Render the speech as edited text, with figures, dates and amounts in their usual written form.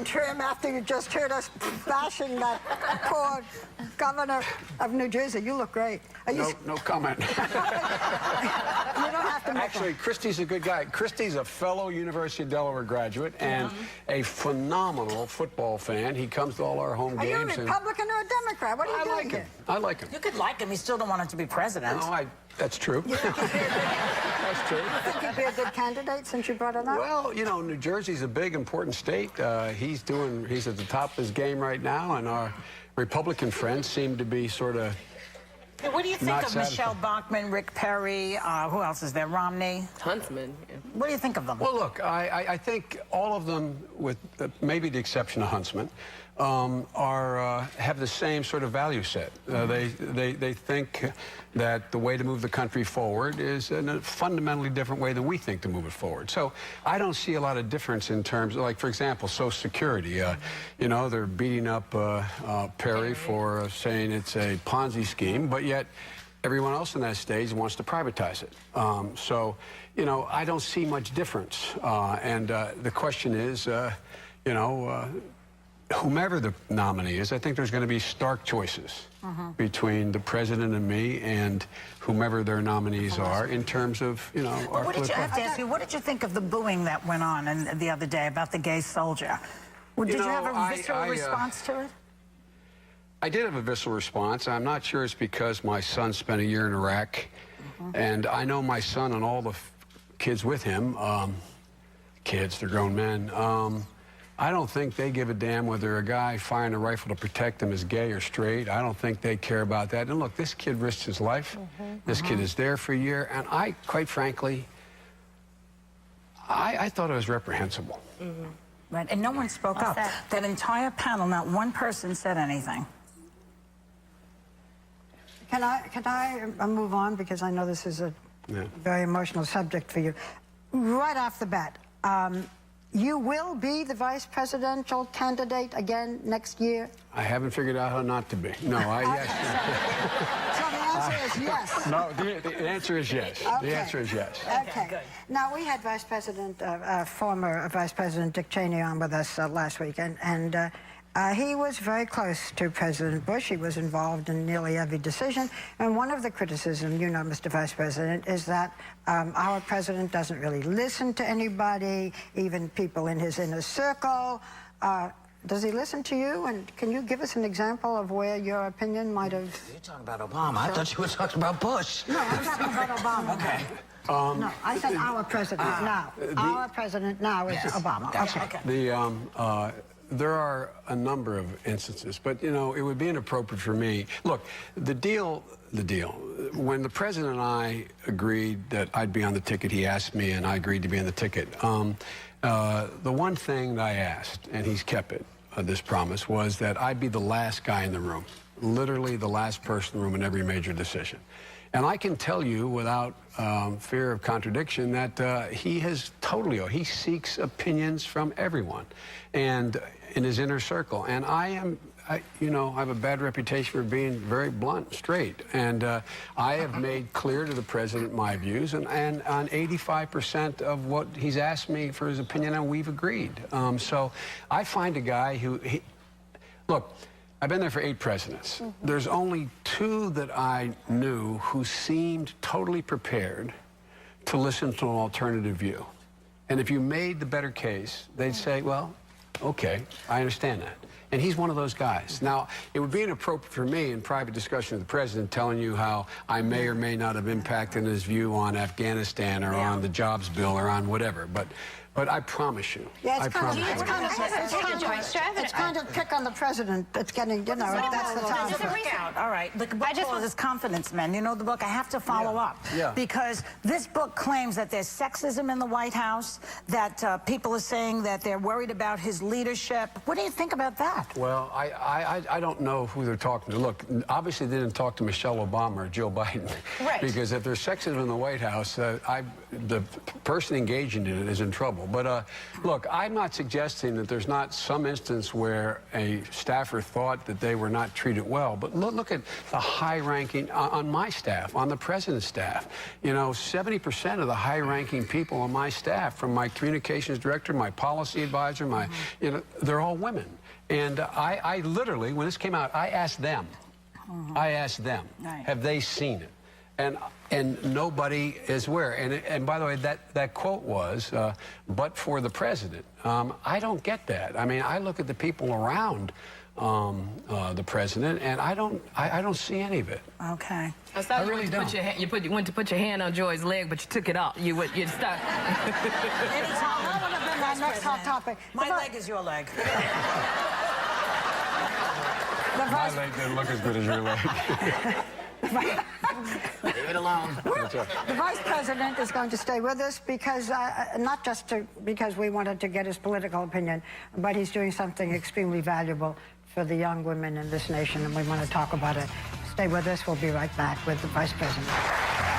and trim after you just heard us bashing that poor governor of New Jersey. You look great. No comment. You don't have to make Actually, Christie's a good guy. Christie's a fellow University of Delaware graduate and a phenomenal football fan. He comes to all our home Are games. you a Republican or a Democrat? What are you doing like here? him. I like him. You could like him. You still don't want him to be president. No, that's true. That's true. You think he'd be a good candidate since you brought it up? Well, you know, New Jersey's a big, important state. He's at the top of his game right now, and our Republican friends seem to be sort of What do you think not of satisfied. Michelle Bachmann, Rick Perry, who else is there, Romney? Huntsman. Yeah. What do you think of them? Well, look, I think all of them, with maybe the exception of Huntsman, have the same sort of value set. They think that the way to move the country forward is in a fundamentally different way than we think to move it forward. So I don't see a lot of difference in terms of, like, for example, Social Security. You know, they're beating up Perry for saying it's a Ponzi scheme, but yet everyone else in that stage wants to privatize it. So, you know, I don't see much difference. And the question is, you know, whomever the nominee is, I think there's going to be stark choices between the president and me and whomever their nominees are in terms of, you know, our What did you political... have to ask you? What did you think of the booing that went on the other day about the gay soldier? Well, did you have a visceral response to it? I did have a visceral response. I'm not sure it's because my son spent a year in Iraq, and I know my son and all the kids with him, kids, they're grown men, I don't think they give a damn whether a guy firing a rifle to protect them is gay or straight. I don't think they care about that. And look, this kid risked his life. This kid is there for a year, and I, quite frankly, I thought it was reprehensible. Right, and no one spoke up. That entire panel, not one person said anything. Can I move on, because I know this is a very emotional subject for you. Right off the bat, you will be the vice presidential candidate again next year? I haven't figured out how not to be. No, yes. So the answer is yes. No, the answer is yes. Okay. The answer is yes. Okay. good. Now, we had former Vice President Dick Cheney on with us last week, and he was very close to President Bush. He was involved in nearly every decision. And one of the criticisms, you know, Mr. Vice President, is that our president doesn't really listen to anybody, even people in his inner circle. Does he listen to you? And can you give us an example of where your opinion might have... You're talking about Obama. I thought you were talking about Bush. No, I'm talking about Obama. Okay. No, I said our president now. Our president now is Obama. Okay. There are a number of instances, but, you know, it would be inappropriate for me. Look, the deal, when the president and I agreed that I'd be on the ticket, he asked me, and I agreed to be on the ticket. The one thing that I asked, and he's kept it, this promise, was that I'd be the last guy in the room, literally the last person in the room in every major decision. And I can tell you without fear of contradiction that he seeks opinions from everyone and in his inner circle. And you know, I have a bad reputation for being very blunt, straight. And I have made clear to the president my views, and on 85% of what he's asked me for his opinion on, we've agreed. So I find a guy who, look, I've been there for 8 presidents. There's only 2 that I knew who seemed totally prepared to listen to an alternative view. And if you made the better case, they'd say, well, okay, I understand that. And he's one of those guys. Now, it would be inappropriate for me in private discussion with the president telling you how I may or may not have impacted his view on Afghanistan or on the jobs bill or on whatever. But I promise you. Yeah, it's kind of pick on the president. It's getting, you know, that's the time. All right, the book is Confidence Men. You know the book? I have to follow up. Yeah. Because this book claims that there's sexism in the White House, that people are saying that they're worried about his leadership. What do you think about that? Well, I don't know who they're talking to. Look, obviously they didn't talk to Michelle Obama or Joe Biden. Right. Because if there's sexism in the White House, the person engaging in it is in trouble. level. But look, I'm not suggesting that there's not some instance where a staffer thought that they were not treated well. But look at the high-ranking on my staff, on the president's staff. You know, 70% of the high-ranking people on my staff, from my communications director, my policy advisor, you know, they're all women. And I literally, when this came out, I asked them. Right. Have they seen it? And nobody is aware. And by the way, that quote was, but for the president. I don't get that. I mean, I look at the people around the president, and I don't see any of it. Okay. I saw you really went to put your hand, you went to put your hand on Joy's leg, but you took it off. You stopped. Anytime, that would have been Our next hot topic. My leg is your leg. My leg didn't look as good as your leg. Leave it alone. The vice president is going to stay with us because, not just because we wanted to get his political opinion, but he's doing something extremely valuable for the young women in this nation, and we want to talk about it. Stay with us. We'll be right back with the vice president.